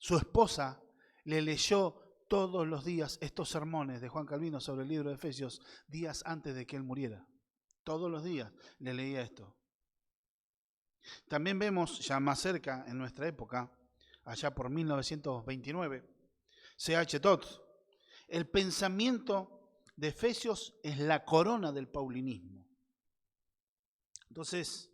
su esposa, le leyó todos los días estos sermones de Juan Calvino sobre el libro de Efesios, días antes de que él muriera. Todos los días le leía esto. También vemos, ya más cerca en nuestra época, allá por 1929, C.H. Todd, el pensamiento de Efesios es la corona del paulinismo. Entonces,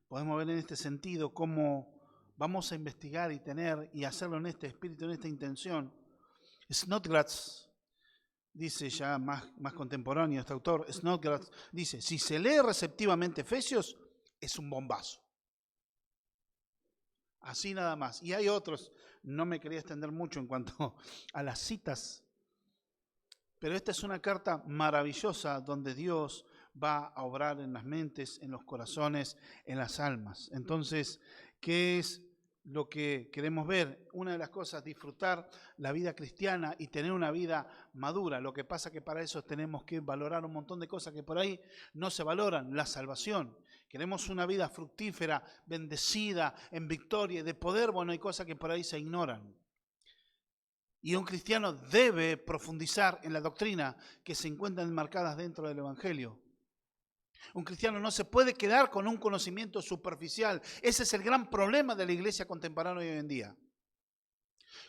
podemos ver en este sentido cómo vamos a investigar y tener y hacerlo en este espíritu, en esta intención. Snodgrass dice, ya más contemporáneo este autor, Snodgrass dice, si se lee receptivamente Efesios, es un bombazo. Así nada más. Y hay otros, no me quería extender mucho en cuanto a las citas, pero esta es una carta maravillosa donde Dios va a obrar en las mentes, en los corazones, en las almas. Entonces, ¿qué es lo que queremos ver? Una de las cosas, disfrutar la vida cristiana y tener una vida madura. Lo que pasa que para eso tenemos que valorar un montón de cosas que por ahí no se valoran. La salvación. Queremos una vida fructífera, bendecida, en victoria, de poder. Bueno, hay cosas que por ahí se ignoran. Y un cristiano debe profundizar en la doctrina que se encuentran enmarcadas dentro del Evangelio. Un cristiano no se puede quedar con un conocimiento superficial. Ese es el gran problema de la iglesia contemporánea hoy en día.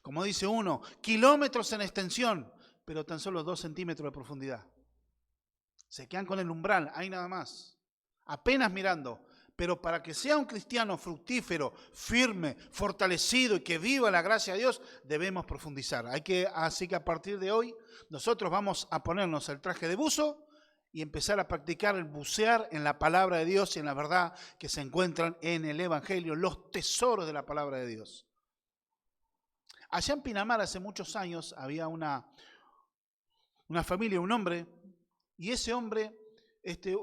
Como dice uno, kilómetros en extensión, pero tan solo 2 centímetros de profundidad. Se quedan con el umbral, ahí nada más. Apenas mirando. Pero para que sea un cristiano fructífero, firme, fortalecido y que viva la gracia de Dios, debemos profundizar. Así que a partir de hoy, nosotros vamos a ponernos el traje de buzo y empezar a practicar el bucear en la palabra de Dios y en la verdad que se encuentran en el Evangelio, los tesoros de la palabra de Dios. Allá en Pinamar hace muchos años había una familia, un hombre, y ese hombre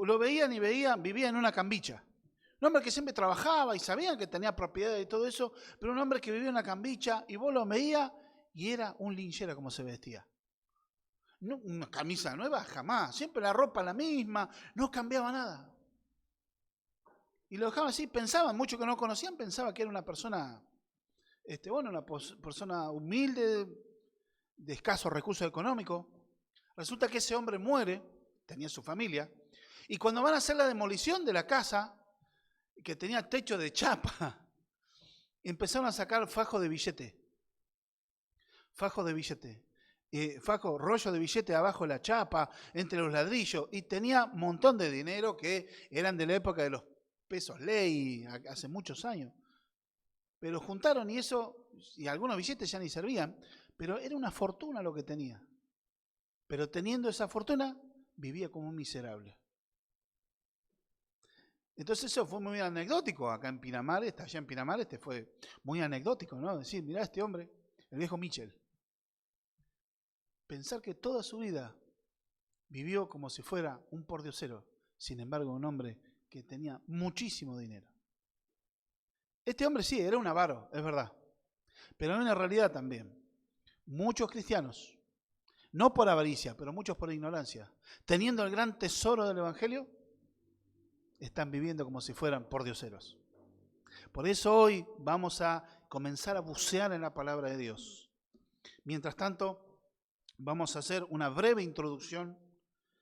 lo veían y vivía en una cambicha. Un hombre que siempre trabajaba y sabían que tenía propiedades y todo eso, pero un hombre que vivía en una cambicha y vos lo veías y era un linchera como se vestía. No, una camisa nueva jamás, siempre la ropa la misma, no cambiaba nada. Y lo dejaban así, pensaban, muchos que no conocían, pensaban que era una persona, una persona humilde, de escasos recursos económicos. Resulta que ese hombre muere, tenía su familia, y cuando van a hacer la demolición de la casa, que tenía techo de chapa, empezaron a sacar fajos de billete. Rollo de billete abajo de la chapa, entre los ladrillos, y tenía un montón de dinero que eran de la época de los pesos ley, hace muchos años. Pero juntaron y algunos billetes ya ni servían, pero era una fortuna lo que tenía. Pero teniendo esa fortuna, vivía como un miserable. Entonces eso fue muy anecdótico acá en Pinamar, allá en Pinamar fue muy anecdótico, ¿no? Decir, mirá este hombre, el viejo Mitchell. Pensar que toda su vida vivió como si fuera un pordiosero, sin embargo un hombre que tenía muchísimo dinero. Este hombre sí, era un avaro, es verdad, pero hay una realidad también. Muchos cristianos, no por avaricia, pero muchos por ignorancia, teniendo el gran tesoro del Evangelio, están viviendo como si fueran pordioseros. Por eso hoy vamos a comenzar a bucear en la palabra de Dios. Mientras tanto, vamos a hacer una breve introducción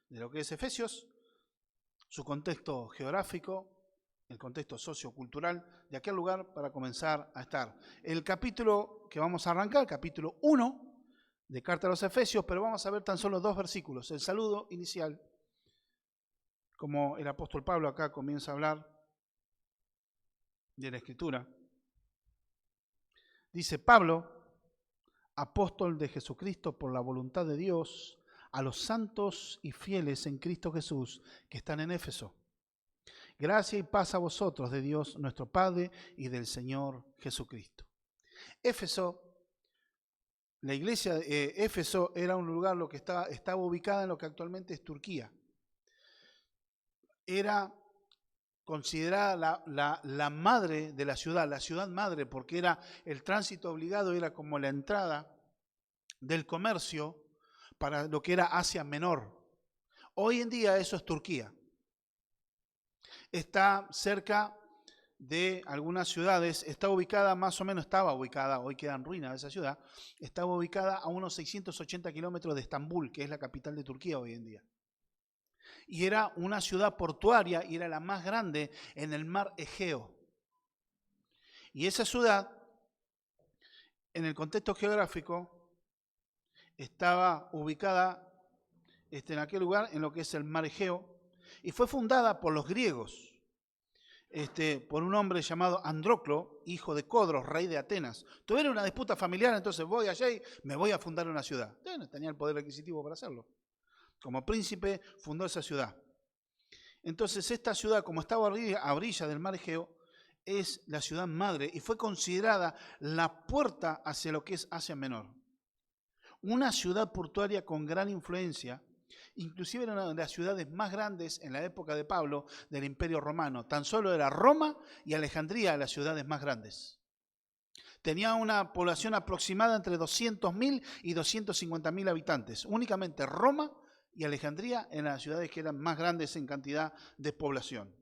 de lo que es Efesios, su contexto geográfico, el contexto sociocultural de aquel lugar para comenzar a estar. El capítulo que vamos a arrancar, capítulo 1 de Carta a los Efesios, pero vamos a ver tan solo 2 versículos. El saludo inicial, como el apóstol Pablo acá comienza a hablar de la Escritura. Dice Pablo, apóstol de Jesucristo por la voluntad de Dios, a los santos y fieles en Cristo Jesús que están en Éfeso. Gracia y paz a vosotros de Dios nuestro Padre y del Señor Jesucristo. Éfeso, la iglesia de Éfeso era un lugar que estaba ubicada en lo que actualmente es Turquía. Era considerada la madre de la ciudad madre, porque era el tránsito obligado, era como la entrada del comercio para lo que era Asia Menor. Hoy en día eso es Turquía. Está cerca de algunas ciudades, está ubicada más o menos, estaba ubicada, hoy queda en ruina esa ciudad, estaba ubicada a unos 680 kilómetros de Estambul, que es la capital de Turquía hoy en día. Y era una ciudad portuaria y era la más grande en el mar Egeo. Y esa ciudad, en el contexto geográfico, estaba ubicada en aquel lugar, en lo que es el mar Egeo, y fue fundada por los griegos. Por un hombre llamado Andróclo, hijo de Codros, rey de Atenas. Tuvieron una disputa familiar, entonces voy allá y me voy a fundar una ciudad. Bueno, tenía el poder adquisitivo para hacerlo. Como príncipe fundó esa ciudad. Entonces esta ciudad, como estaba a orilla del mar Egeo, es la ciudad madre y fue considerada la puerta hacia lo que es Asia Menor. Una ciudad portuaria con gran influencia. Inclusive era una de las ciudades más grandes en la época de Pablo del Imperio Romano. Tan solo era Roma y Alejandría las ciudades más grandes. Tenía una población aproximada entre 200.000 y 250.000 habitantes. Únicamente Roma y Alejandría eran las ciudades que eran más grandes en cantidad de población.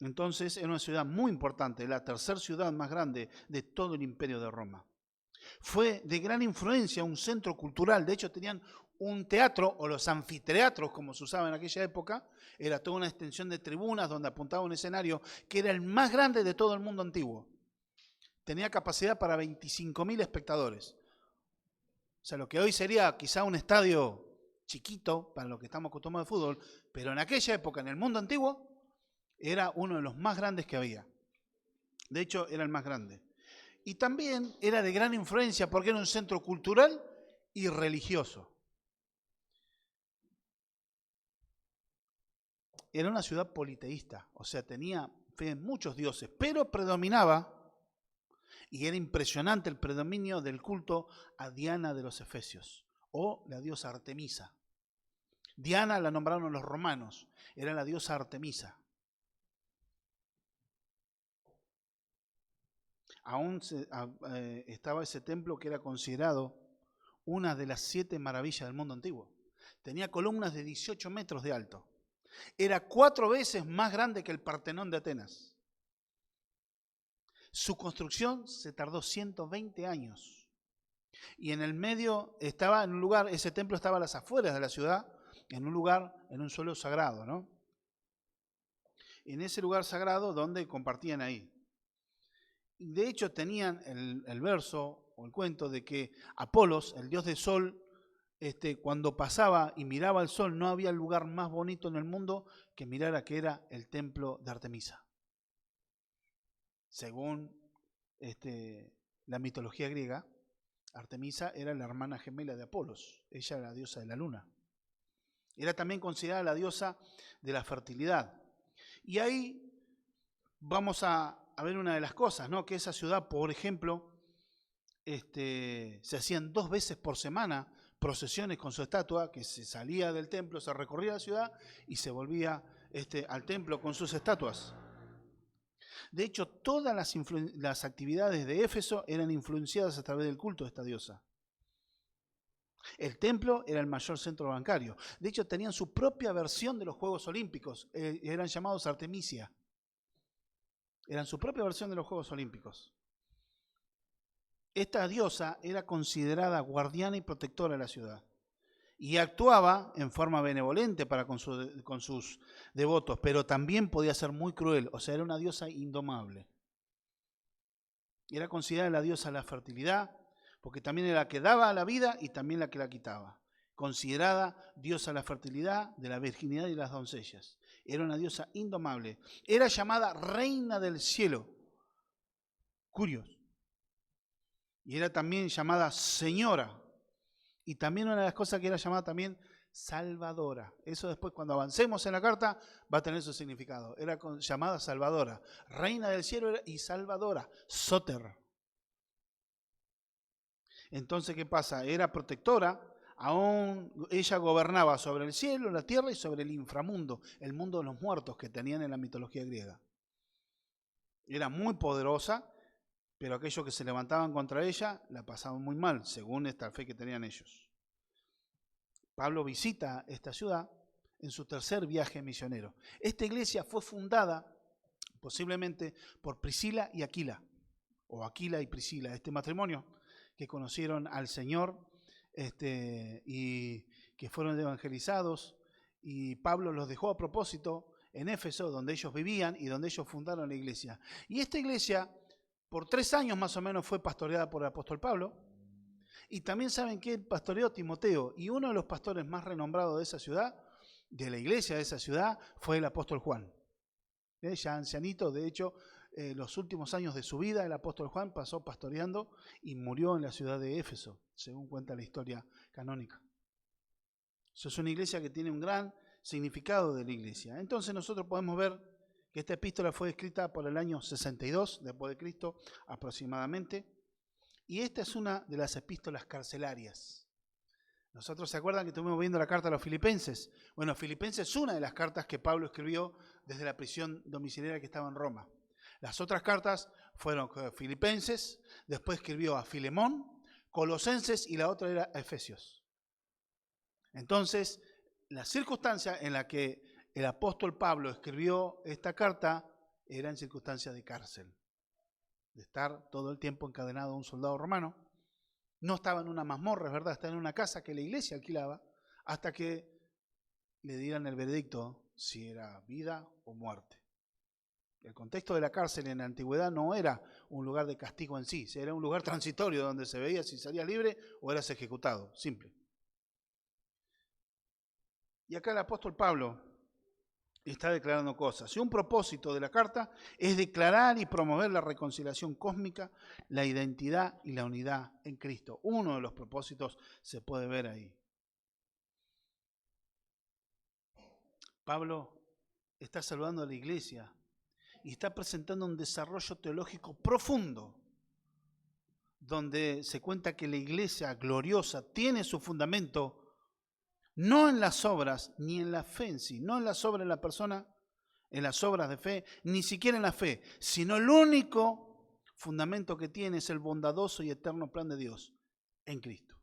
Entonces era una ciudad muy importante, la tercera ciudad más grande de todo el Imperio de Roma. Fue de gran influencia, un centro cultural. De hecho, tenían un teatro, o los anfiteatros, como se usaba en aquella época. Era toda una extensión de tribunas donde apuntaba un escenario que era el más grande de todo el mundo antiguo. Tenía capacidad para 25.000 espectadores. O sea, lo que hoy sería quizá un estadio chiquito para los que estamos acostumbrados al fútbol, pero en aquella época, en el mundo antiguo, era uno de los más grandes que había. De hecho, era el más grande. Y también era de gran influencia porque era un centro cultural y religioso. Era una ciudad politeísta, o sea, tenía fe en muchos dioses, pero predominaba, y era impresionante el predominio del culto a Diana de los Efesios, o la diosa Artemisa. Diana la nombraron los romanos, era la diosa Artemisa. Aún estaba ese templo que era considerado una de las 7 maravillas del mundo antiguo. Tenía columnas de 18 metros de alto. Era 4 veces más grande que el Partenón de Atenas. Su construcción se tardó 120 años. Y en el medio estaba en un lugar, ese templo estaba a las afueras de la ciudad, en un lugar, en un suelo sagrado, ¿no? En ese lugar sagrado donde compartían ahí. De hecho, tenían el verso o el cuento de que Apolos, el dios del sol, cuando pasaba y miraba al sol, no había lugar más bonito en el mundo que mirar que era el templo de Artemisa. Según la mitología griega, Artemisa era la hermana gemela de Apolos. Ella era la diosa de la luna. Era también considerada la diosa de la fertilidad. Y ahí vamos a ver una de las cosas, ¿no? Que esa ciudad, por ejemplo, se hacían 2 veces por semana procesiones con su estatua, que se salía del templo, se recorría la ciudad y se volvía al templo con sus estatuas. De hecho, todas las actividades de Éfeso eran influenciadas a través del culto de esta diosa. El templo era el mayor centro bancario. De hecho, tenían su propia versión de los Juegos Olímpicos. Eran llamados Artemisia. Eran su propia versión de los Juegos Olímpicos. Esta diosa era considerada guardiana y protectora de la ciudad. Y actuaba en forma benevolente para con sus devotos, pero también podía ser muy cruel. O sea, era una diosa indomable. Era considerada la diosa de la fertilidad, porque también era la que daba la vida y también la que la quitaba. Considerada diosa de la fertilidad, de la virginidad y las doncellas. Era una diosa indomable. Era llamada reina del cielo. Curioso. Y era también llamada señora. Y también una de las cosas que era llamada también salvadora. Eso después cuando avancemos en la carta va a tener su significado. Era llamada salvadora. Reina del cielo y salvadora. Soter. Entonces, ¿qué pasa? Era protectora. Aún ella gobernaba sobre el cielo, la tierra y sobre el inframundo, el mundo de los muertos que tenían en la mitología griega. Era muy poderosa, pero aquellos que se levantaban contra ella la pasaban muy mal, según esta fe que tenían ellos. Pablo visita esta ciudad en su tercer viaje misionero. Esta iglesia fue fundada posiblemente por Priscila y Aquila, o Aquila y Priscila, este matrimonio que conocieron al Señor y que fueron evangelizados, y Pablo los dejó a propósito en Éfeso, donde ellos vivían y donde ellos fundaron la iglesia. Y esta iglesia, por 3 años más o menos, fue pastoreada por el apóstol Pablo, y también saben que pastoreó Timoteo, y uno de los pastores más renombrados de esa ciudad, de la iglesia de esa ciudad, fue el apóstol Juan. Ya ancianito, de hecho, los últimos años de su vida, el apóstol Juan pasó pastoreando y murió en la ciudad de Éfeso, según cuenta la historia canónica. Eso es una iglesia que tiene un gran significado de la iglesia. Entonces nosotros podemos ver que esta epístola fue escrita por el año 62 después de Cristo aproximadamente, y esta es una de las epístolas carcelarias. Nosotros, ¿se acuerdan que estuvimos viendo la carta a los Filipenses? Bueno, Filipenses es una de las cartas que Pablo escribió desde la prisión domiciliaria que estaba en Roma. Las otras cartas fueron Filipenses, después escribió a Filemón, Colosenses y la otra era a Efesios. Entonces, la circunstancia en la que el apóstol Pablo escribió esta carta era en circunstancias de cárcel, de estar todo el tiempo encadenado a un soldado romano. No estaba en una mazmorra, es verdad, estaba en una casa que la iglesia alquilaba hasta que le dieran el veredicto si era vida o muerte. El contexto de la cárcel en la antigüedad no era un lugar de castigo en sí, era un lugar transitorio donde se veía si salías libre o eras ejecutado, simple. Y acá el apóstol Pablo está declarando cosas. Y un propósito de la carta es declarar y promover la reconciliación cósmica, la identidad y la unidad en Cristo. Uno de los propósitos se puede ver ahí. Pablo está saludando a la iglesia y está presentando un desarrollo teológico profundo, donde se cuenta que la iglesia gloriosa tiene su fundamento no en las obras, ni en la fe en sí, no en las obras de la persona, en las obras de fe, ni siquiera en la fe, sino el único fundamento que tiene es el bondadoso y eterno plan de Dios en Cristo.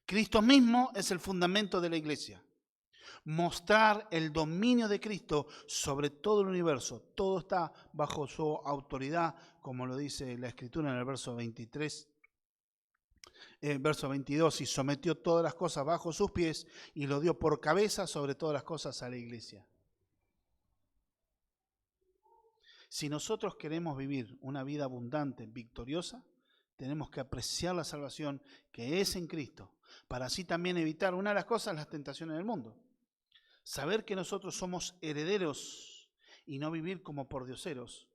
Cristo mismo es el fundamento de la iglesia. Mostrar el dominio de Cristo sobre todo el universo. Todo está bajo su autoridad, como lo dice la Escritura en el verso 23. Verso 22, y sometió todas las cosas bajo sus pies y lo dio por cabeza sobre todas las cosas a la iglesia. Si nosotros queremos vivir una vida abundante, victoriosa, tenemos que apreciar la salvación que es en Cristo, para así también evitar una de las cosas, las tentaciones del mundo. Saber que nosotros somos herederos y no vivir como pordioseros.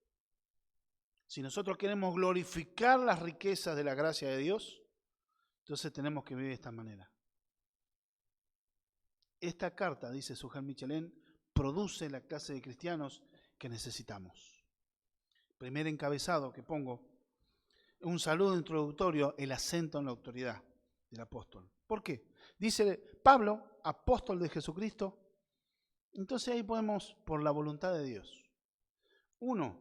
Si nosotros queremos glorificar las riquezas de la gracia de Dios, entonces tenemos que vivir de esta manera. Esta carta, dice Sujal Michelén, produce la clase de cristianos que necesitamos. Primer encabezado que pongo, un saludo introductorio, el acento en la autoridad del apóstol. ¿Por qué? Dice Pablo, apóstol de Jesucristo. Entonces ahí podemos, por la voluntad de Dios. Uno,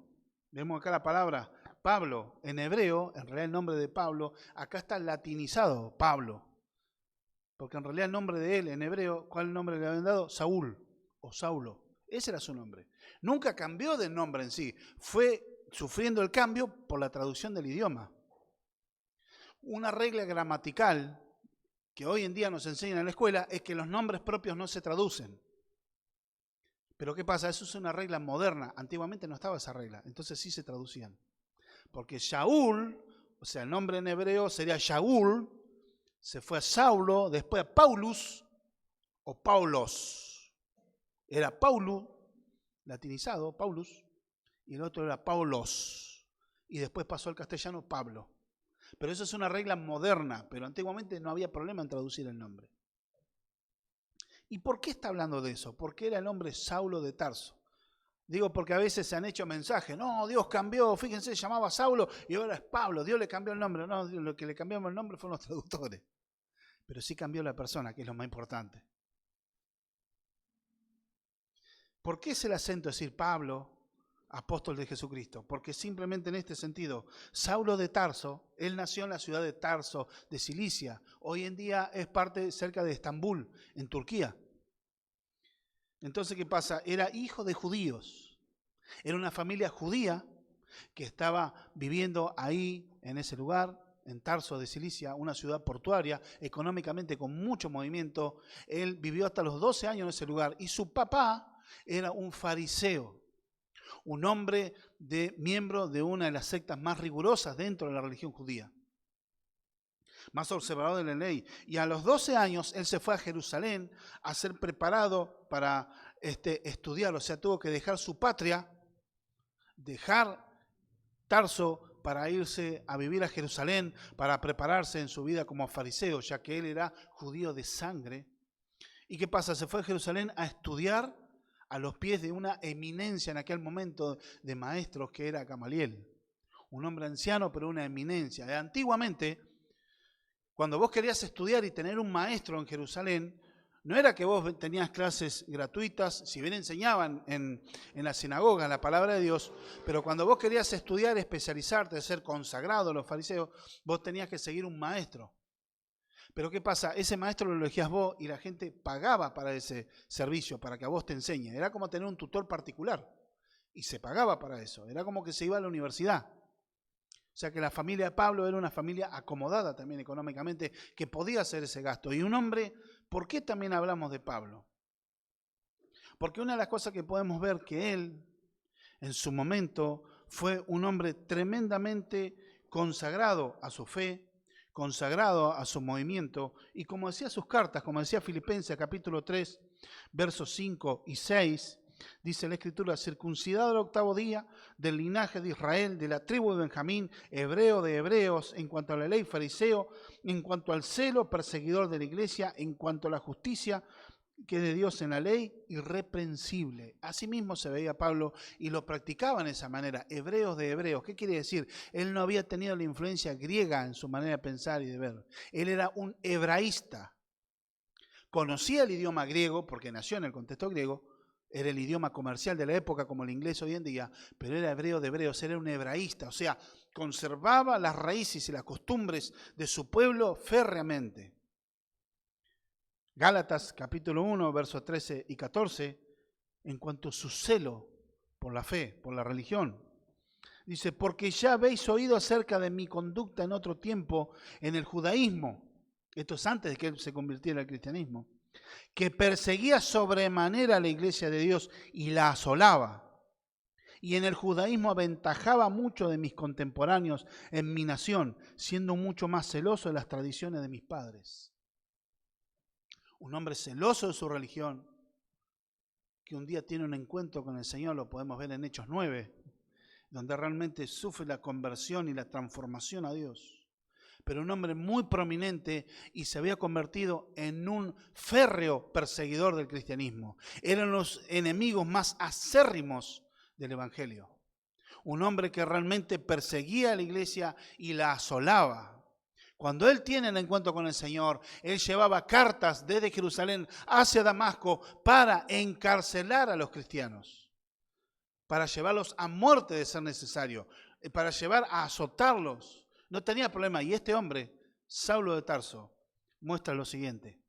vemos acá la palabra Pablo, en hebreo, en realidad el nombre de Pablo, acá está latinizado, Pablo. Porque en realidad el nombre de él, en hebreo, ¿cuál nombre le habían dado? Saúl o Saulo. Ese era su nombre. Nunca cambió de nombre en sí. Fue sufriendo el cambio por la traducción del idioma. Una regla gramatical que hoy en día nos enseñan en la escuela es que los nombres propios no se traducen. Pero ¿qué pasa? Eso es una regla moderna. Antiguamente no estaba esa regla. Entonces sí se traducían. Porque Shaul, o sea, el nombre en hebreo sería Shaul, se fue a Saulo, después a Paulus o Paulos. Era Paulo, latinizado, Paulus, y el otro era Paulos. Y después pasó al castellano Pablo. Pero eso es una regla moderna, pero antiguamente no había problema en traducir el nombre. ¿Y por qué está hablando de eso? Porque era el nombre Saulo de Tarso. Digo porque a veces se han hecho mensajes, no, Dios cambió, fíjense, se llamaba Saulo y ahora es Pablo, Dios le cambió el nombre. No, lo que le cambiamos el nombre fueron los traductores. Pero sí cambió la persona, que es lo más importante. ¿Por qué es el acento decir Pablo, apóstol de Jesucristo? Porque simplemente en este sentido, Saulo de Tarso, él nació en la ciudad de Tarso, de Cilicia. Hoy en día es parte cerca de Estambul, en Turquía. Entonces, ¿qué pasa? Era hijo de judíos. Era una familia judía que estaba viviendo ahí, en ese lugar, en Tarso de Cilicia, una ciudad portuaria, económicamente con mucho movimiento. Él vivió hasta los 12 años en ese lugar y su papá era un fariseo, un hombre miembro de una de las sectas más rigurosas dentro de la religión judía, más observador de la ley. Y a los 12 años él se fue a Jerusalén a ser preparado para estudiar, o sea, tuvo que dejar su patria, dejar Tarso para irse a vivir a Jerusalén, para prepararse en su vida como fariseo, ya que él era judío de sangre. ¿Y qué pasa? Se fue a Jerusalén a estudiar a los pies de una eminencia en aquel momento de maestros que era Gamaliel. Un hombre anciano, pero una eminencia. Antiguamente, cuando vos querías estudiar y tener un maestro en Jerusalén, no era que vos tenías clases gratuitas, si bien enseñaban en la sinagoga la palabra de Dios, pero cuando vos querías estudiar, especializarte, ser consagrado a los fariseos, vos tenías que seguir un maestro. Pero ¿qué pasa? Ese maestro lo elegías vos y la gente pagaba para ese servicio, para que a vos te enseñe. Era como tener un tutor particular y se pagaba para eso. Era como que se iba a la universidad. O sea que la familia de Pablo era una familia acomodada también económicamente, que podía hacer ese gasto. Y un hombre, ¿por qué también hablamos de Pablo? Porque una de las cosas que podemos ver que él, en su momento, fue un hombre tremendamente consagrado a su fe, consagrado a su movimiento, y como decía sus cartas, como decía Filipenses capítulo 3, versos 5 y 6, dice la Escritura: circuncidado el 8º día, del linaje de Israel, de la tribu de Benjamín, hebreo de hebreos, en cuanto a la ley fariseo, en cuanto al celo perseguidor de la iglesia, en cuanto a la justicia que es de Dios en la ley, irreprensible. Asimismo se veía Pablo y lo practicaba de esa manera, hebreos de hebreos. ¿Qué quiere decir? Él no había tenido la influencia griega en su manera de pensar y de ver. Él era un hebraísta. Conocía el idioma griego porque nació en el contexto griego, era el idioma comercial de la época como el inglés hoy en día, pero era hebreo de hebreos, era un hebraísta, o sea, conservaba las raíces y las costumbres de su pueblo férreamente. Gálatas capítulo 1, versos 13 y 14, en cuanto a su celo por la fe, por la religión. Dice: porque ya habéis oído acerca de mi conducta en otro tiempo en el judaísmo, esto es antes de que él se convirtiera al cristianismo, que perseguía sobremanera a la iglesia de Dios y la asolaba. Y en el judaísmo aventajaba mucho de mis contemporáneos en mi nación, siendo mucho más celoso de las tradiciones de mis padres. Un hombre celoso de su religión, que un día tiene un encuentro con el Señor, lo podemos ver en Hechos 9, donde realmente sufre la conversión y la transformación a Dios. Pero un hombre muy prominente y se había convertido en un férreo perseguidor del cristianismo. Eran los enemigos más acérrimos del Evangelio. Un hombre que realmente perseguía a la iglesia y la asolaba. Cuando él tiene el encuentro con el Señor, él llevaba cartas desde Jerusalén hacia Damasco para encarcelar a los cristianos, para llevarlos a muerte de ser necesario, para llevar a azotarlos. No tenía problema. Y este hombre, Saulo de Tarso, muestra lo siguiente: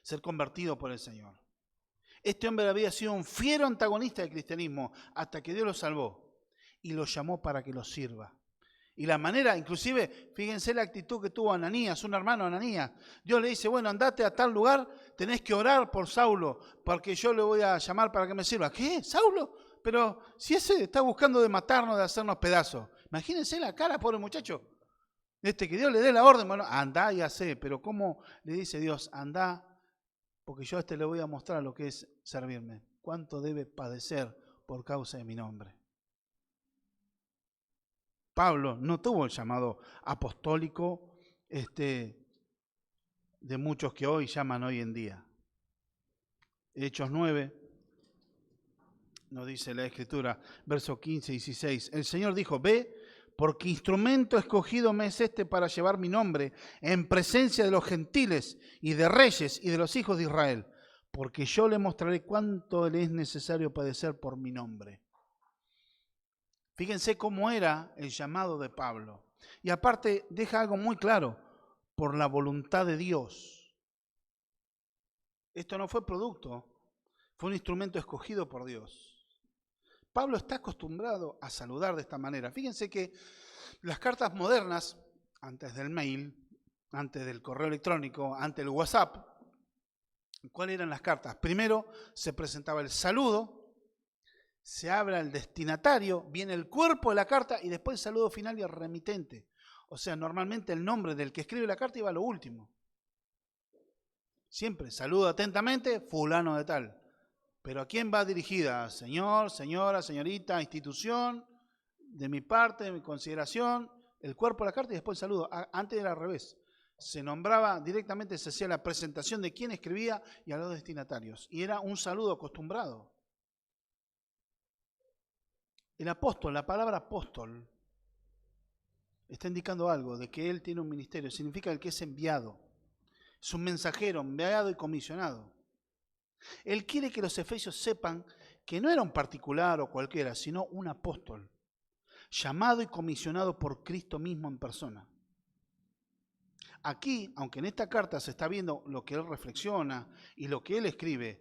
ser convertido por el Señor. Este hombre había sido un fiero antagonista del cristianismo hasta que Dios lo salvó y lo llamó para que lo sirva. Y la manera, inclusive, fíjense la actitud que tuvo Ananías, un hermano Ananías. Dios le dice: bueno, andate a tal lugar, tenés que orar por Saulo, porque yo le voy a llamar para que me sirva. ¿Qué? ¿Saulo? Pero si ese está buscando de matarnos, de hacernos pedazos. Imagínense la cara, pobre muchacho. Que Dios le dé la orden, bueno, andá y hacé. Pero ¿cómo le dice Dios? Andá, porque yo a le voy a mostrar lo que es servirme. ¿Cuánto debe padecer por causa de mi nombre? Pablo no tuvo el llamado apostólico de muchos que hoy llaman hoy en día. Hechos 9, nos dice la Escritura, versos 15 y 16. El Señor dijo: ve, porque instrumento escogido me es para llevar mi nombre en presencia de los gentiles y de reyes y de los hijos de Israel, porque yo le mostraré cuánto le es necesario padecer por mi nombre. Fíjense cómo era el llamado de Pablo. Y aparte deja algo muy claro: por la voluntad de Dios. Esto no fue producto, fue un instrumento escogido por Dios. Pablo está acostumbrado a saludar de esta manera. Fíjense que las cartas modernas, antes del mail, antes del correo electrónico, antes del WhatsApp, ¿cuáles eran las cartas? Primero se presentaba el saludo, se habla el destinatario, viene el cuerpo de la carta y después el saludo final y el remitente. O sea, normalmente el nombre del que escribe la carta iba a lo último. Siempre, saludo atentamente, fulano de tal. Pero ¿a quién va dirigida? Señor, señora, señorita, institución, de mi parte, de mi consideración, el cuerpo de la carta y después el saludo. Antes era al revés. Se nombraba directamente, se hacía la presentación de quién escribía y a los destinatarios. Y era un saludo acostumbrado. El apóstol, la palabra apóstol, está indicando algo de que él tiene un ministerio. Significa el que es enviado. Es un mensajero, enviado y comisionado. Él quiere que los efesios sepan que no era un particular o cualquiera, sino un apóstol, llamado y comisionado por Cristo mismo en persona. Aquí, aunque en esta carta se está viendo lo que él reflexiona y lo que él escribe,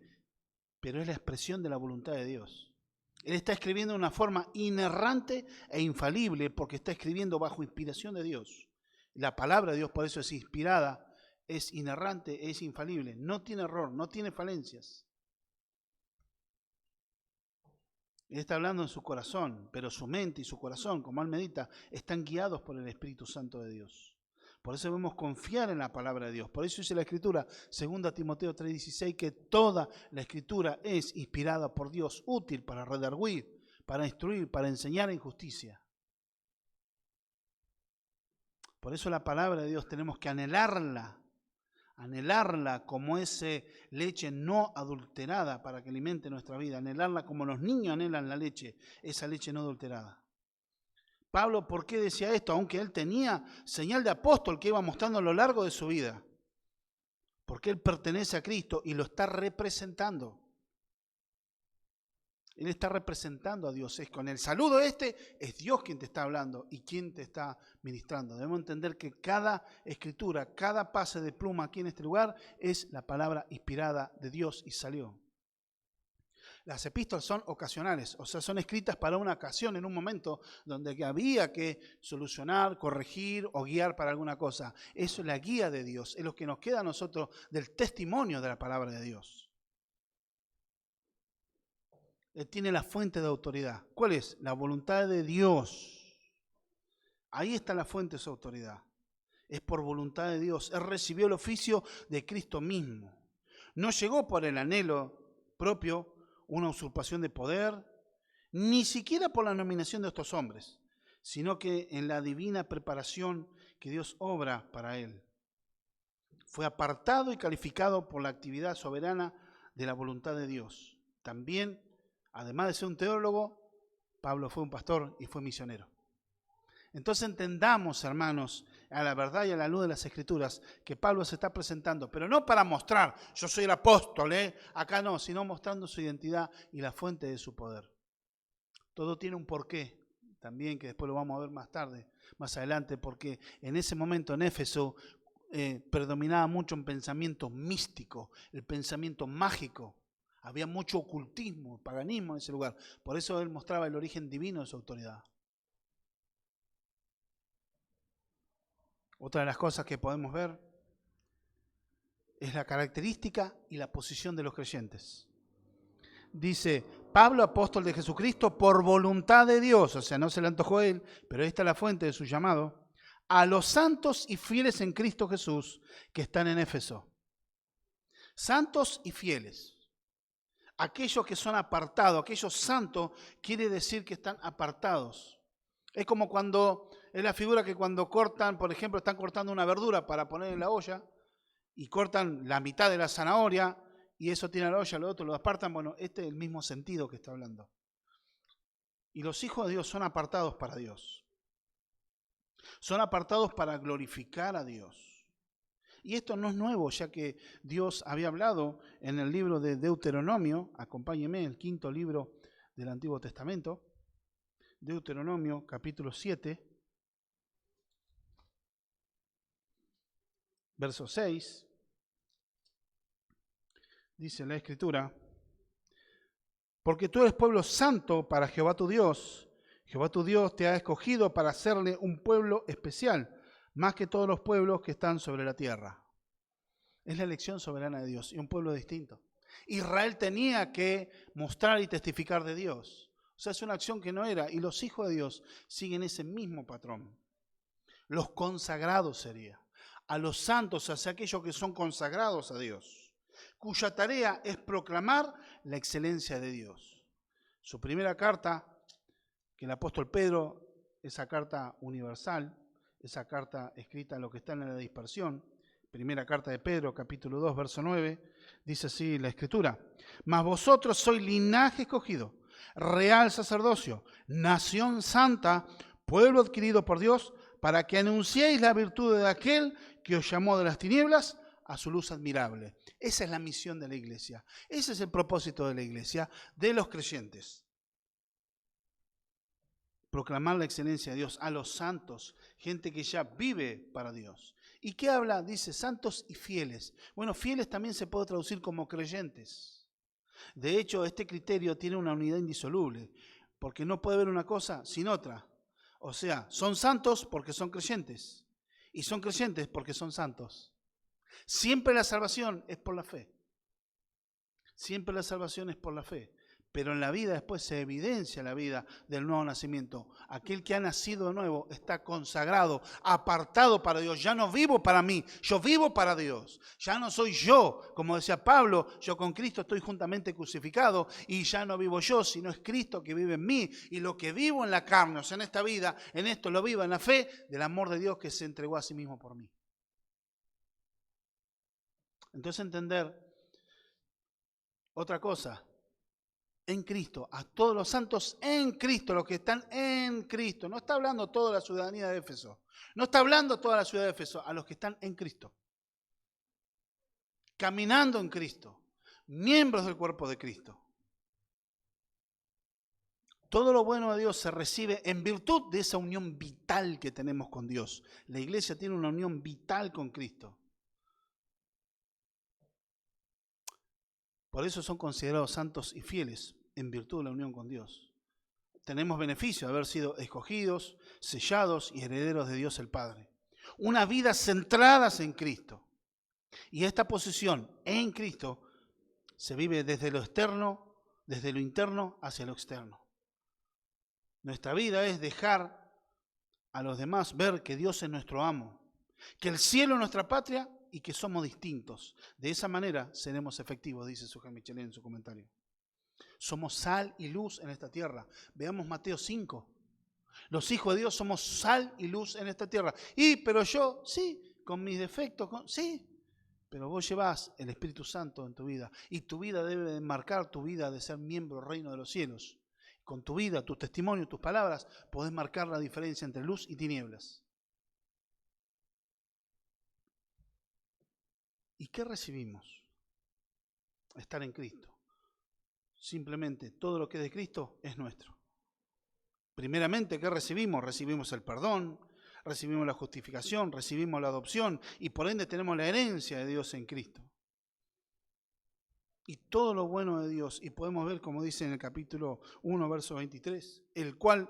pero es la expresión de la voluntad de Dios. Él está escribiendo de una forma inerrante e infalible porque está escribiendo bajo inspiración de Dios. La palabra de Dios por eso es inspirada, es inerrante, es infalible, no tiene error, no tiene falencias. Él está hablando en su corazón, pero su mente y su corazón, como él medita, están guiados por el Espíritu Santo de Dios. Por eso debemos confiar en la palabra de Dios. Por eso dice la Escritura, 2 Timoteo 3:16, que toda la Escritura es inspirada por Dios, útil para redarguir, para instruir, para enseñar en justicia. Por eso la palabra de Dios tenemos que anhelarla como esa leche no adulterada para que alimente nuestra vida, anhelarla como los niños anhelan la leche, esa leche no adulterada. Pablo, ¿por qué decía esto? Aunque él tenía señal de apóstol que iba mostrando a lo largo de su vida. Porque él pertenece a Cristo y lo está representando. Él está representando a Dios. Es con el saludo es Dios quien te está hablando y quien te está ministrando. Debemos entender que cada escritura, cada pase de pluma aquí en este lugar es la palabra inspirada de Dios y salió. Las epístolas son ocasionales, o sea, son escritas para una ocasión, en un momento donde había que solucionar, corregir o guiar para alguna cosa. Eso es la guía de Dios, es lo que nos queda a nosotros del testimonio de la palabra de Dios. Él tiene la fuente de autoridad. ¿Cuál es? La voluntad de Dios. Ahí está la fuente de su autoridad. Es por voluntad de Dios. Él recibió el oficio de Cristo mismo. No llegó por el anhelo propio, una usurpación de poder, ni siquiera por la nominación de estos hombres, sino que en la divina preparación que Dios obra para él. Fue apartado y calificado por la actividad soberana de la voluntad de Dios. También, además de ser un teólogo, Pablo fue un pastor y fue misionero. Entonces entendamos, hermanos, a la verdad y a la luz de las Escrituras, que Pablo se está presentando, pero no para mostrar, yo soy el apóstol, acá no, sino mostrando su identidad y la fuente de su poder. Todo tiene un porqué, también que después lo vamos a ver más tarde, más adelante, porque en ese momento en Éfeso predominaba mucho un pensamiento místico, el pensamiento mágico. Había mucho ocultismo, paganismo en ese lugar. Por eso él mostraba el origen divino de su autoridad. Otra de las cosas que podemos ver es la característica y la posición de los creyentes. Dice, Pablo, apóstol de Jesucristo, por voluntad de Dios, o sea, no se le antojó a él, pero esta es la fuente de su llamado, a los santos y fieles en Cristo Jesús que están en Éfeso. Santos y fieles. Aquellos que son apartados, aquellos santos, quiere decir que están apartados. Es como cuando, es la figura que cuando cortan, por ejemplo, están cortando una verdura para poner en la olla y cortan la mitad de la zanahoria y eso tiene la olla, lo otro lo apartan. Bueno, este es el mismo sentido que está hablando. Y los hijos de Dios son apartados para Dios. Son apartados para glorificar a Dios. Y esto no es nuevo, ya que Dios había hablado en el libro de Deuteronomio, acompáñenme, el 5.º libro del Antiguo Testamento, Deuteronomio capítulo 7, verso 6. dice la Escritura, porque tú eres pueblo santo para Jehová tu Dios. Jehová tu Dios te ha escogido para hacerle un pueblo especial, más que todos los pueblos que están sobre la tierra. Es la elección soberana de Dios y un pueblo distinto. Israel tenía que mostrar y testificar de Dios. O sea, es una acción que no era. Y los hijos de Dios siguen ese mismo patrón. Los consagrados sería. A los santos, hacia aquellos que son consagrados a Dios, cuya tarea es proclamar la excelencia de Dios. Su primera carta, que el apóstol Pedro, esa carta universal, esa carta escrita en lo que está en la dispersión, primera carta de Pedro, capítulo 2, verso 9, dice así la Escritura: mas vosotros sois linaje escogido, real sacerdocio, nación santa, pueblo adquirido por Dios, para que anunciéis la virtud de aquel que os llamó de las tinieblas a su luz admirable. Esa es la misión de la iglesia. Ese es el propósito de la iglesia, de los creyentes. Proclamar la excelencia de Dios a los santos, gente que ya vive para Dios. ¿Y qué habla? Dice santos y fieles. Bueno, fieles también se puede traducir como creyentes. De hecho, este criterio tiene una unidad indisoluble, porque no puede haber una cosa sin otra. O sea, son santos porque son creyentes, y son creyentes porque son santos. Siempre la salvación es por la fe. Siempre la salvación es por la fe. Pero en la vida después se evidencia la vida del nuevo nacimiento. Aquel que ha nacido de nuevo está consagrado, apartado para Dios. Ya no vivo para mí, yo vivo para Dios. Ya no soy yo, como decía Pablo, yo con Cristo estoy juntamente crucificado y ya no vivo yo, sino es Cristo que vive en mí. Y lo que vivo en la carne, o sea, en esta vida, en esto lo vivo en la fe del amor de Dios que se entregó a sí mismo por mí. Entonces entender otra cosa. En Cristo, a todos los santos en Cristo, los que están en Cristo. No está hablando toda la ciudadanía de Éfeso. No está hablando toda la ciudad de Éfeso, a los que están en Cristo. Caminando en Cristo. Miembros del cuerpo de Cristo. Todo lo bueno de Dios se recibe en virtud de esa unión vital que tenemos con Dios. La iglesia tiene una unión vital con Cristo. Por eso son considerados santos y fieles, en virtud de la unión con Dios. Tenemos beneficio de haber sido escogidos, sellados y herederos de Dios el Padre. Una vida centradas en Cristo. Y esta posición en Cristo se vive desde lo externo, desde lo interno hacia lo externo. Nuestra vida es dejar a los demás ver que Dios es nuestro amo, que el cielo es nuestra patria y que somos distintos. De esa manera seremos efectivos, dice Sujal Michelet en su comentario. Somos sal y luz en esta tierra. Veamos Mateo 5. Los hijos de Dios somos sal y luz en esta tierra. Pero yo, sí, con mis defectos, sí. Pero vos llevás el Espíritu Santo en tu vida. Y tu vida debe marcar tu vida de ser miembro del reino de los cielos. Con tu vida, tu testimonio, tus palabras, podés marcar la diferencia entre luz y tinieblas. ¿Y qué recibimos? Estar en Cristo. Simplemente todo lo que es de Cristo es nuestro. Primeramente, ¿qué recibimos? Recibimos el perdón, recibimos la justificación, recibimos la adopción y por ende tenemos la herencia de Dios en Cristo. Y todo lo bueno de Dios, y podemos ver como dice en el capítulo 1, verso 23, el cual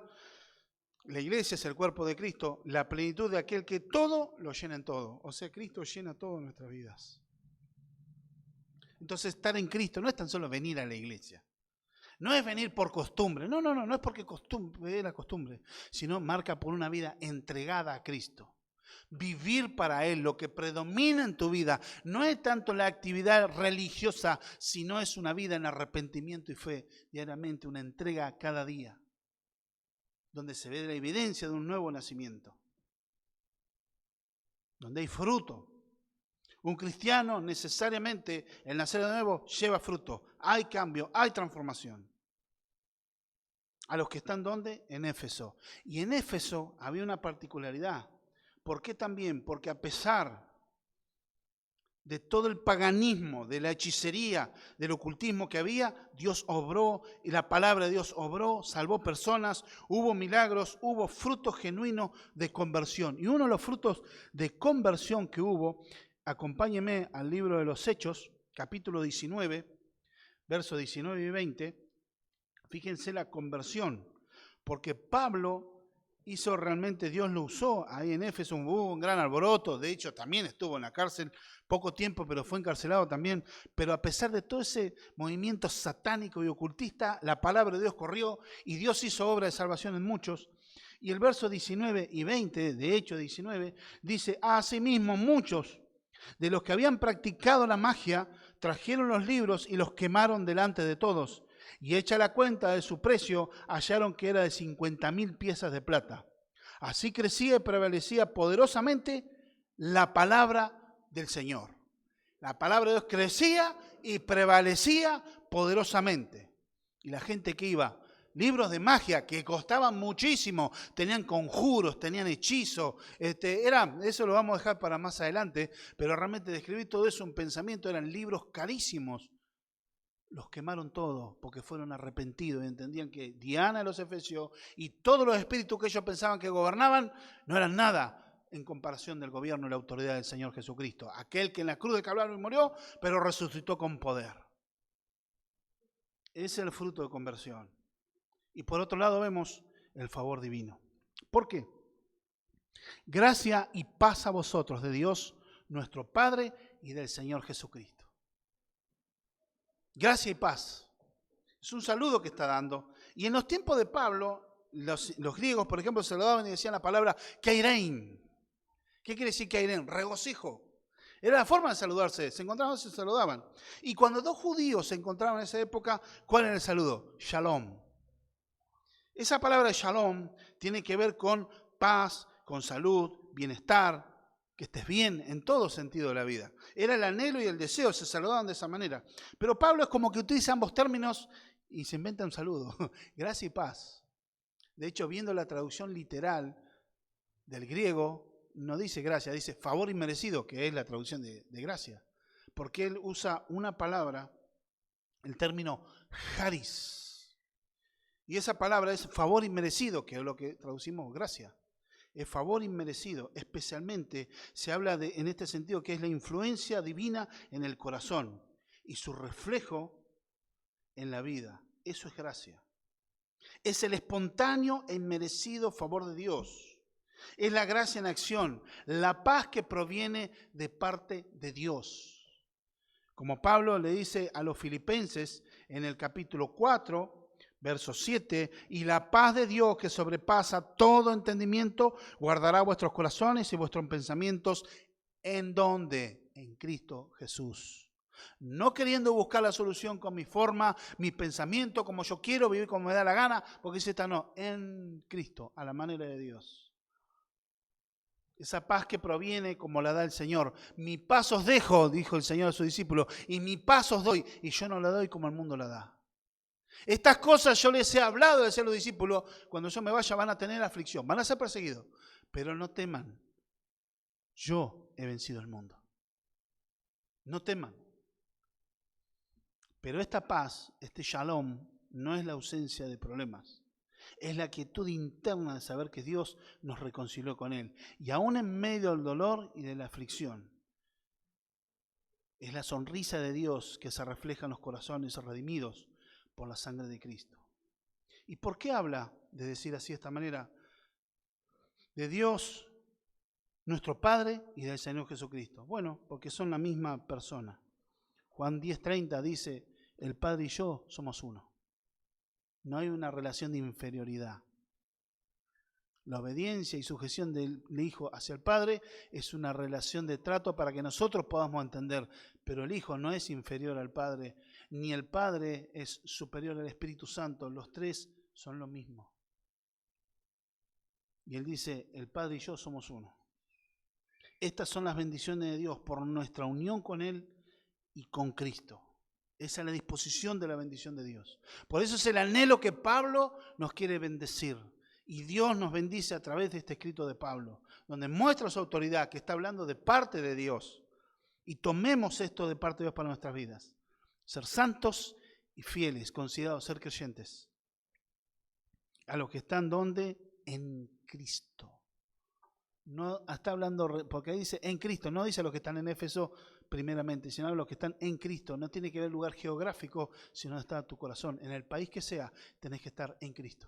la iglesia es el cuerpo de Cristo, la plenitud de aquel que todo lo llena en todo. O sea, Cristo llena todo en nuestras vidas. Entonces, estar en Cristo no es tan solo venir a la iglesia. No es venir por costumbre. No es porque es la costumbre, sino marca por una vida entregada a Cristo. Vivir para Él, lo que predomina en tu vida, no es tanto la actividad religiosa, sino es una vida en arrepentimiento y fe, diariamente, una entrega cada día, donde se ve la evidencia de un nuevo nacimiento, donde hay fruto. Un cristiano necesariamente, el nacer de nuevo, lleva fruto. Hay cambio, hay transformación. A los que están, ¿dónde? En Éfeso. Y en Éfeso había una particularidad. ¿Por qué también? Porque a pesar de todo el paganismo, de la hechicería, del ocultismo que había, Dios obró y la palabra de Dios obró, salvó personas, hubo milagros, hubo frutos genuinos de conversión. Y uno de los frutos de conversión que hubo, acompáñeme al libro de los Hechos, capítulo 19, versos 19 y 20, fíjense la conversión, porque Pablo hizo realmente, Dios lo usó, ahí en Éfeso hubo un gran alboroto, de hecho también estuvo en la cárcel poco tiempo, pero fue encarcelado también, pero a pesar de todo ese movimiento satánico y ocultista, la palabra de Dios corrió y Dios hizo obra de salvación en muchos. Y el verso 19 y 20, de Hechos 19, dice: asimismo muchos de los que habían practicado la magia trajeron los libros y los quemaron delante de todos. Y hecha la cuenta de su precio, hallaron que era de 50.000 piezas de plata. Así crecía y prevalecía poderosamente la palabra del Señor. La palabra de Dios crecía y prevalecía poderosamente. Y la gente que iba, libros de magia que costaban muchísimo, tenían conjuros, tenían hechizos, eso lo vamos a dejar para más adelante, pero realmente describir todo eso en pensamiento, eran libros carísimos. Los quemaron todos porque fueron arrepentidos y entendían que Diana de los Efesios y todos los espíritus que ellos pensaban que gobernaban no eran nada en comparación del gobierno y la autoridad del Señor Jesucristo, aquel que en la cruz de Calvario murió, pero resucitó con poder. Ese es el fruto de conversión. Y por otro lado vemos el favor divino. ¿Por qué? Gracia y paz a vosotros de Dios, nuestro Padre, y del Señor Jesucristo. Gracia y paz. Es un saludo que está dando. Y en los tiempos de Pablo, los griegos, por ejemplo, saludaban y decían la palabra kairein. ¿Qué quiere decir kairein? Regocijo. Era la forma de saludarse. Se encontraban y se saludaban. Y cuando dos judíos se encontraban en esa época, ¿cuál era el saludo? Shalom. Esa palabra shalom tiene que ver con paz, con salud, bienestar, que estés bien en todo sentido de la vida. Era el anhelo y el deseo, se saludaban de esa manera. Pero Pablo es como que utiliza ambos términos y se inventa un saludo. Gracia y paz. De hecho, viendo la traducción literal del griego, no dice gracia, dice favor inmerecido, que es la traducción de gracia. Porque él usa una palabra, el término charis. Y esa palabra es favor inmerecido, que es lo que traducimos gracia. Es favor inmerecido, especialmente se habla en este sentido que es la influencia divina en el corazón y su reflejo en la vida. Eso es gracia. Es el espontáneo e inmerecido favor de Dios. Es la gracia en acción, la paz que proviene de parte de Dios. Como Pablo le dice a los filipenses en el capítulo 4, verso 7, y la paz de Dios que sobrepasa todo entendimiento, guardará vuestros corazones y vuestros pensamientos, ¿en dónde? En Cristo Jesús. No queriendo buscar la solución con mi forma, mi pensamiento, como yo quiero, vivir como me da la gana, porque dice esta no, en Cristo, a la manera de Dios. Esa paz que proviene como la da el Señor. Mi paz os dejo, dijo el Señor a sus discípulos, y mi paz os doy, y yo no la doy como el mundo la da. Estas cosas yo les he hablado, decía a los discípulos, cuando yo me vaya van a tener aflicción, van a ser perseguidos, pero no teman, yo he vencido el mundo. No teman. Pero esta paz, este shalom, no es la ausencia de problemas. Es la quietud interna de saber que Dios nos reconcilió con Él. Y aún en medio del dolor y de la aflicción, es la sonrisa de Dios que se refleja en los corazones redimidos por la sangre de Cristo. ¿Y por qué habla de decir así de esta manera? De Dios, nuestro Padre, y del Señor Jesucristo. Bueno, porque son la misma persona. Juan 10:30 dice, el Padre y yo somos uno. No hay una relación de inferioridad. La obediencia y sujeción del Hijo hacia el Padre es una relación de trato para que nosotros podamos entender, pero el Hijo no es inferior al Padre, ni el Padre es superior al Espíritu Santo, los tres son lo mismo. Y Él dice, el Padre y yo somos uno. Estas son las bendiciones de Dios por nuestra unión con Él y con Cristo. Esa es la disposición de la bendición de Dios. Por eso es el anhelo que Pablo nos quiere bendecir. Y Dios nos bendice a través de este escrito de Pablo, donde muestra su autoridad, que está hablando de parte de Dios. Y tomemos esto de parte de Dios para nuestras vidas. Ser santos y fieles, considerados ser creyentes. A los que están donde? En Cristo. No está hablando, porque ahí dice en Cristo, no dice a los que están en Éfeso primeramente, sino a los que están en Cristo. No tiene que ver lugar geográfico, sino está tu corazón. En el país que sea, tenés que estar en Cristo.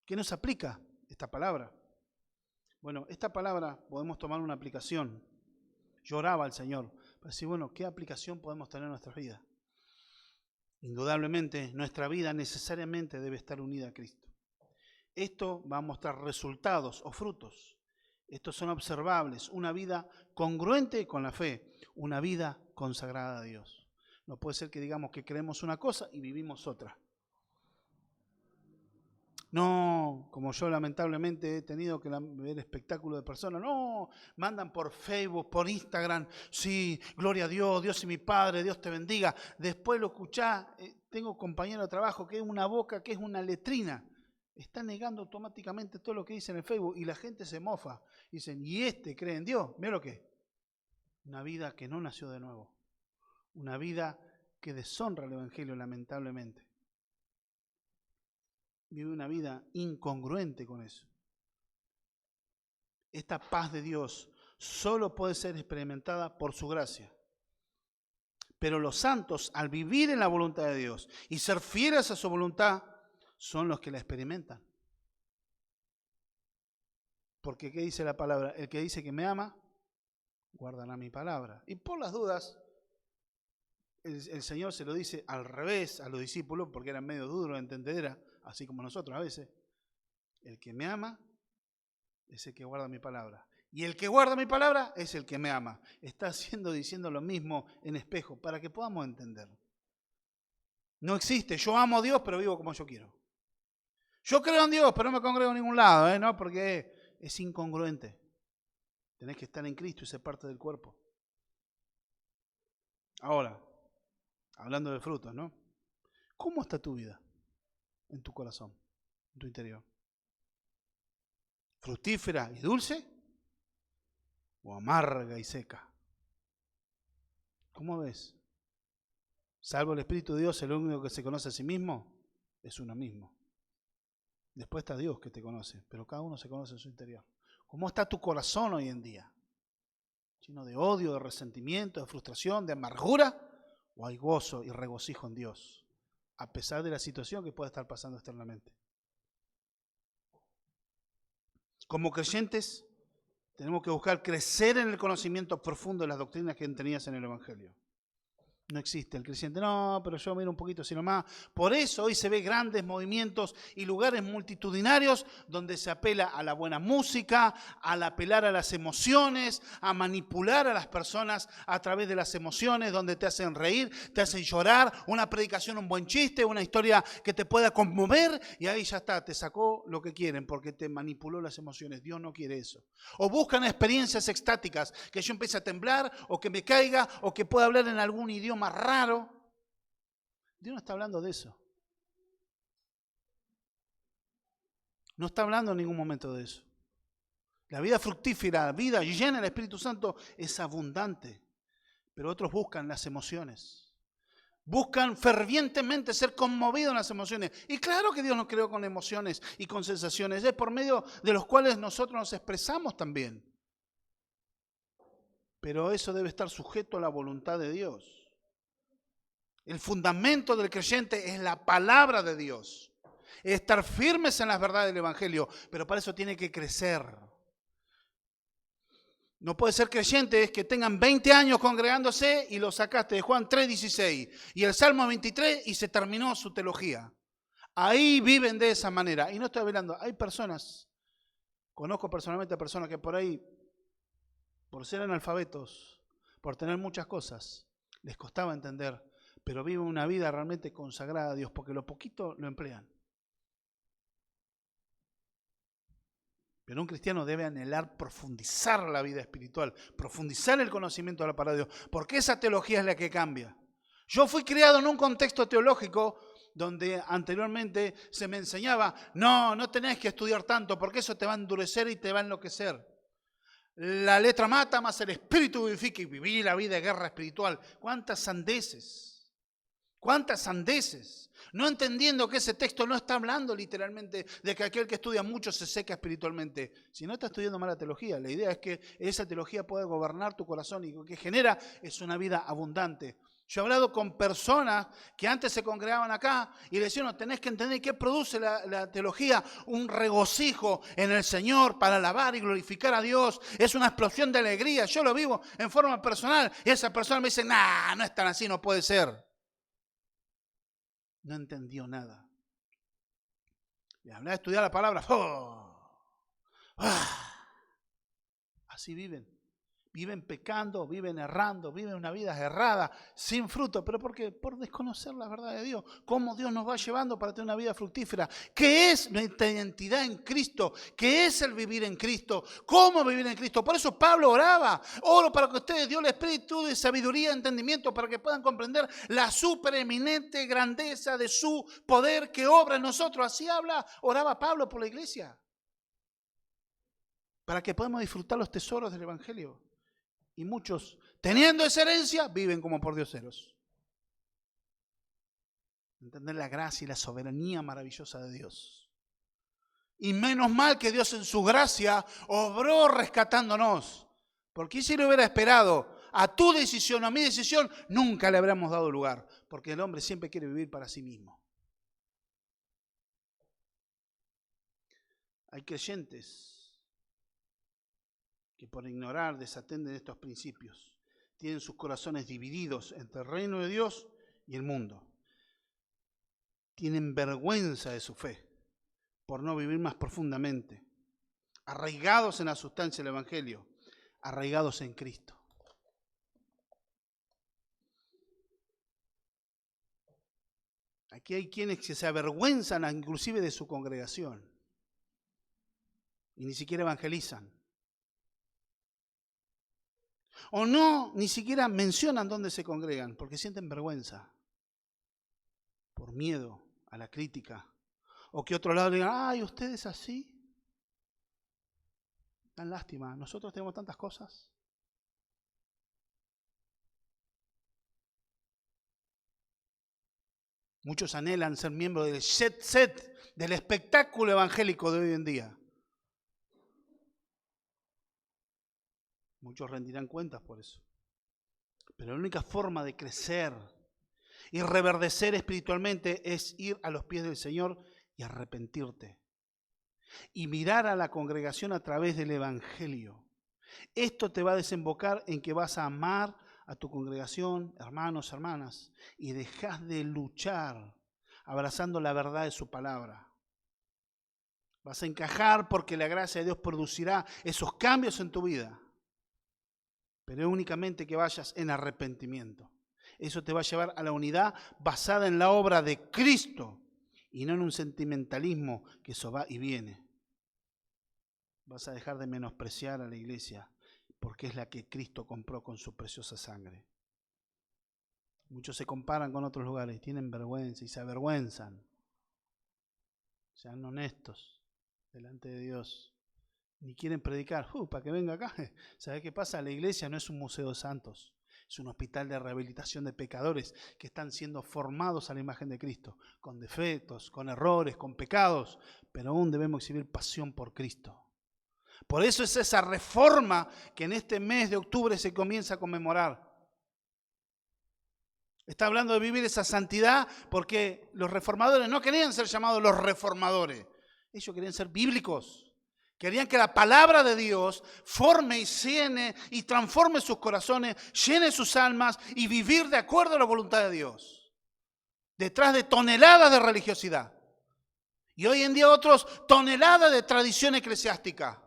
¿Qué nos aplica esta palabra? Bueno, esta palabra podemos tomar una aplicación. Lloraba al Señor para decir, bueno, ¿qué aplicación podemos tener en nuestras vidas? Indudablemente, nuestra vida necesariamente debe estar unida a Cristo. Esto va a mostrar resultados o frutos. Estos son observables. Una vida congruente con la fe. Una vida consagrada a Dios. No puede ser que digamos que creemos una cosa y vivimos otra. No, como yo lamentablemente he tenido que ver espectáculos de personas, no, mandan por Facebook, por Instagram, sí, gloria a Dios, Dios y mi Padre, Dios te bendiga. Después lo escuchás, tengo compañero de trabajo que es una boca, que es una letrina. Está negando automáticamente todo lo que dice en el Facebook y la gente se mofa. Dicen, ¿y este cree en Dios? Mira lo que es. Una vida que no nació de nuevo. Una vida que deshonra el Evangelio, lamentablemente. Vive una vida incongruente con eso. Esta paz de Dios solo puede ser experimentada por su gracia. Pero los santos, al vivir en la voluntad de Dios y ser fieles a su voluntad, son los que la experimentan. Porque ¿qué dice la palabra? El que dice que me ama, guardará mi palabra. Y por las dudas, el Señor se lo dice al revés a los discípulos, porque eran medio duros de entender, así como nosotros a veces. El que me ama es el que guarda mi palabra. Y el que guarda mi palabra es el que me ama. Está diciendo lo mismo en espejo, para que podamos entender. No existe, yo amo a Dios, pero vivo como yo quiero. Yo creo en Dios, pero no me congrego en ningún lado, ¿no? Porque es incongruente. Tenés que estar en Cristo y ser parte del cuerpo. Ahora, hablando de frutos, ¿no? ¿Cómo está tu vida en tu corazón, en tu interior? ¿Fructífera y dulce? ¿O amarga y seca? ¿Cómo ves? Salvo el Espíritu de Dios, el único que se conoce a sí mismo es uno mismo. Después está Dios que te conoce, pero cada uno se conoce en su interior. ¿Cómo está tu corazón hoy en día? ¿Lleno de odio, de resentimiento, de frustración, de amargura? ¿O hay gozo y regocijo en Dios, a pesar de la situación que puede estar pasando externamente? Como creyentes, tenemos que buscar crecer en el conocimiento profundo de las doctrinas que tenías en el Evangelio. No existe el creyente, no, pero yo miro un poquito así nomás. Por eso hoy se ve grandes movimientos y lugares multitudinarios donde se apela a la buena música, al apelar a las emociones, a manipular a las personas a través de las emociones, donde te hacen reír, te hacen llorar, una predicación, un buen chiste, una historia que te pueda conmover y ahí ya está, te sacó lo que quieren porque te manipuló las emociones. Dios no quiere eso. O buscan experiencias extáticas, que yo empiece a temblar o que me caiga o que pueda hablar en algún idioma más raro. Dios no está hablando de eso. No está hablando en ningún momento de eso. La vida fructífera, la vida llena del Espíritu Santo es abundante. Pero otros buscan las emociones. Buscan fervientemente ser conmovidos en las emociones. Y claro que Dios nos creó con emociones y con sensaciones. Es por medio de los cuales nosotros nos expresamos también. Pero eso debe estar sujeto a la voluntad de Dios. El fundamento del creyente es la palabra de Dios. Es estar firmes en las verdades del Evangelio, pero para eso tiene que crecer. No puede ser creyentes que tengan 20 años congregándose y lo sacaste de Juan 3:16 y el Salmo 23 y se terminó su teología. Ahí viven de esa manera. Y no estoy hablando, hay personas, conozco personalmente a personas que por ahí, por ser analfabetos, por tener muchas cosas, les costaba entender, pero viven una vida realmente consagrada a Dios, porque lo poquito lo emplean. Pero un cristiano debe anhelar profundizar la vida espiritual, profundizar el conocimiento de la palabra de Dios, porque esa teología es la que cambia. Yo fui criado en un contexto teológico donde anteriormente se me enseñaba, no tenés que estudiar tanto, porque eso te va a endurecer y te va a enloquecer. La letra mata, más el espíritu vivifica, y vivir la vida de guerra espiritual. ¿Cuántas sandeces? ¿Cuántas sandeces? No entendiendo que ese texto no está hablando literalmente de que aquel que estudia mucho se seca espiritualmente. Si no está estudiando mala teología, la idea es que esa teología pueda gobernar tu corazón y lo que genera es una vida abundante. Yo he hablado con personas que antes se congregaban acá y le decían, no, tenés que entender qué produce la teología, un regocijo en el Señor para alabar y glorificar a Dios. Es una explosión de alegría. Yo lo vivo en forma personal y esa persona me dice, nah, no es tan así, no puede ser. No entendió nada. Le hablé de estudiar la palabra. ¡Oh! ¡Ah! Así viven. Viven pecando, viven errando, viven una vida errada, sin fruto. ¿Pero por qué? Por desconocer la verdad de Dios. ¿Cómo Dios nos va llevando para tener una vida fructífera? ¿Qué es nuestra identidad en Cristo? ¿Qué es el vivir en Cristo? ¿Cómo vivir en Cristo? Por eso Pablo oraba. Oro para que ustedes Dios el espíritu de sabiduría y entendimiento para que puedan comprender la supereminente grandeza de su poder que obra en nosotros. Así oraba Pablo por la iglesia. Para que podamos disfrutar los tesoros del Evangelio. Y muchos, teniendo esa herencia, viven como pordioseros. Entender la gracia y la soberanía maravillosa de Dios. Y menos mal que Dios en su gracia obró rescatándonos. Porque si lo hubiera esperado a tu decisión o a mi decisión, nunca le habríamos dado lugar. Porque el hombre siempre quiere vivir para sí mismo. Hay creyentes que por ignorar desatienden estos principios, tienen sus corazones divididos entre el reino de Dios y el mundo. Tienen vergüenza de su fe por no vivir más profundamente, arraigados en la sustancia del Evangelio, arraigados en Cristo. Aquí hay quienes que se avergüenzan inclusive de su congregación y ni siquiera evangelizan. O no, ni siquiera mencionan dónde se congregan, porque sienten vergüenza, por miedo a la crítica. O que otro lado digan, ay, ¿ustedes así? Dan lástima, nosotros tenemos tantas cosas. Muchos anhelan ser miembros del jet set, del espectáculo evangélico de hoy en día. Muchos rendirán cuentas por eso. Pero la única forma de crecer y reverdecer espiritualmente es ir a los pies del Señor y arrepentirte. Y mirar a la congregación a través del Evangelio. Esto te va a desembocar en que vas a amar a tu congregación, hermanos, hermanas, y dejas de luchar abrazando la verdad de su palabra. Vas a encajar porque la gracia de Dios producirá esos cambios en tu vida. Pero es únicamente que vayas en arrepentimiento. Eso te va a llevar a la unidad basada en la obra de Cristo y no en un sentimentalismo que eso va y viene. Vas a dejar de menospreciar a la iglesia porque es la que Cristo compró con su preciosa sangre. Muchos se comparan con otros lugares, tienen vergüenza y se avergüenzan. Sean honestos delante de Dios. Ni quieren predicar, para que venga acá. ¿Sabes qué pasa? La iglesia no es un museo de santos, es un hospital de rehabilitación de pecadores que están siendo formados a la imagen de Cristo, con defectos, con errores, con pecados, pero aún debemos exhibir pasión por Cristo. Por eso es esa reforma que en este mes de octubre se comienza a conmemorar. Está hablando de vivir esa santidad porque los reformadores no querían ser llamados los reformadores, ellos querían ser bíblicos. Querían que la palabra de Dios forme y llene y transforme sus corazones, llene sus almas y vivir de acuerdo a la voluntad de Dios. Detrás de toneladas de religiosidad. Y hoy en día otros toneladas de tradición eclesiástica.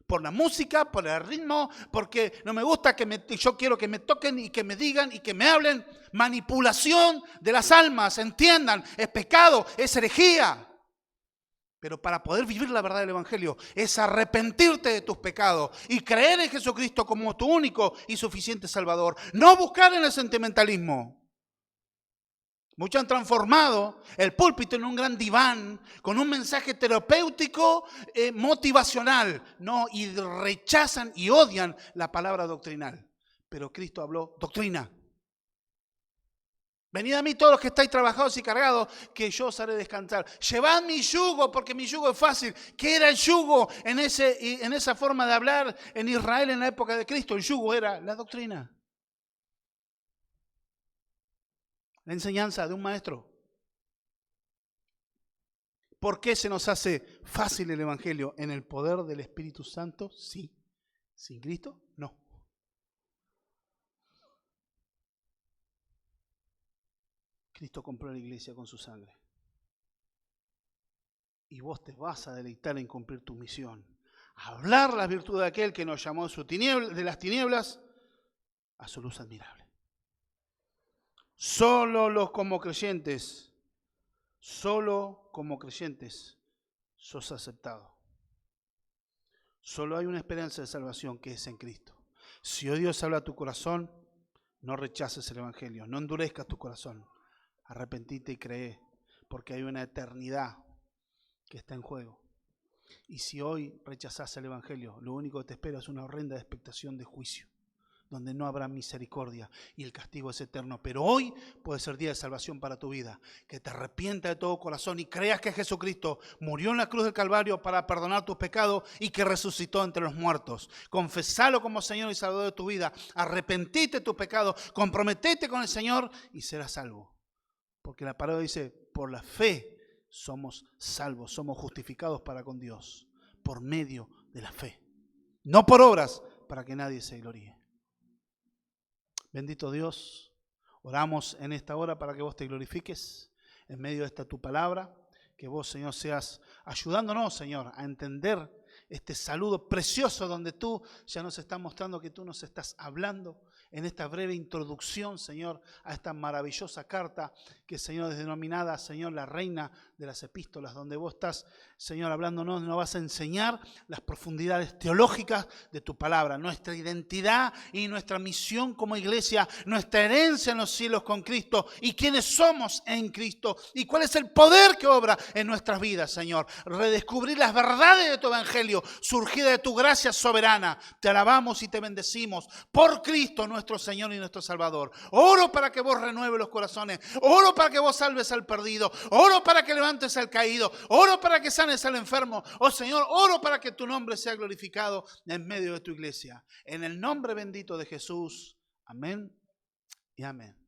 Por la música, por el ritmo, porque no me gusta yo quiero que me toquen y que me digan y que me hablen. Manipulación de las almas, entiendan, es pecado, es herejía. Pero para poder vivir la verdad del Evangelio es arrepentirte de tus pecados y creer en Jesucristo como tu único y suficiente Salvador. No buscar en el sentimentalismo. Muchos han transformado el púlpito en un gran diván con un mensaje terapéutico, motivacional. No, y rechazan y odian la palabra doctrinal. Pero Cristo habló doctrina. Venid a mí todos los que estáis trabajados y cargados, que yo os haré descansar. Llevad mi yugo, porque mi yugo es fácil. ¿Qué era el yugo en esa forma de hablar en Israel en la época de Cristo? El yugo era la doctrina. La enseñanza de un maestro. ¿Por qué se nos hace fácil el Evangelio? ¿En el poder del Espíritu Santo? Sí. ¿Sin Cristo? No. Cristo compró la iglesia con su sangre. Y vos te vas a deleitar en cumplir tu misión. Hablar las virtudes de aquel que nos llamó de las tinieblas a su luz admirable. Solo como creyentes sos aceptado. Solo hay una esperanza de salvación que es en Cristo. Si hoy Dios habla a tu corazón, no rechaces el Evangelio, no endurezcas tu corazón. Arrepentite y cree, porque hay una eternidad que está en juego. Y si hoy rechazás el Evangelio, lo único que te espera es una horrenda expectación de juicio, donde no habrá misericordia y el castigo es eterno. Pero hoy puede ser día de salvación para tu vida. Que te arrepientas de todo corazón y creas que Jesucristo murió en la cruz del Calvario para perdonar tus pecados y que resucitó entre los muertos. Confesalo como Señor y Salvador de tu vida. Arrepentite de tus pecados, comprometete con el Señor y serás salvo. Porque la palabra dice, por la fe somos salvos, somos justificados para con Dios, por medio de la fe. No por obras, para que nadie se gloríe. Bendito Dios, oramos en esta hora para que vos te glorifiques en medio de esta tu palabra, que vos, Señor, seas ayudándonos, Señor, a entender este saludo precioso donde tú ya nos estás mostrando que tú nos estás hablando en esta breve introducción, Señor, a esta maravillosa carta que, Señor, es denominada, Señor, la reina de las epístolas, donde vos estás, Señor, hablándonos, nos vas a enseñar las profundidades teológicas de tu palabra, nuestra identidad y nuestra misión como iglesia, nuestra herencia en los cielos con Cristo y quiénes somos en Cristo y cuál es el poder que obra en nuestras vidas, Señor. Redescubrir las verdades de tu evangelio, surgida de tu gracia soberana. Te alabamos y te bendecimos por Cristo, nuestro Señor y nuestro Salvador. Oro para que vos renueves los corazones. Oro para que vos salves al perdido. Oro para que levantes al caído. Oro para que sanes al enfermo. Oh Señor, oro para que tu nombre sea glorificado en medio de tu iglesia. En el nombre bendito de Jesús. Amén y amén.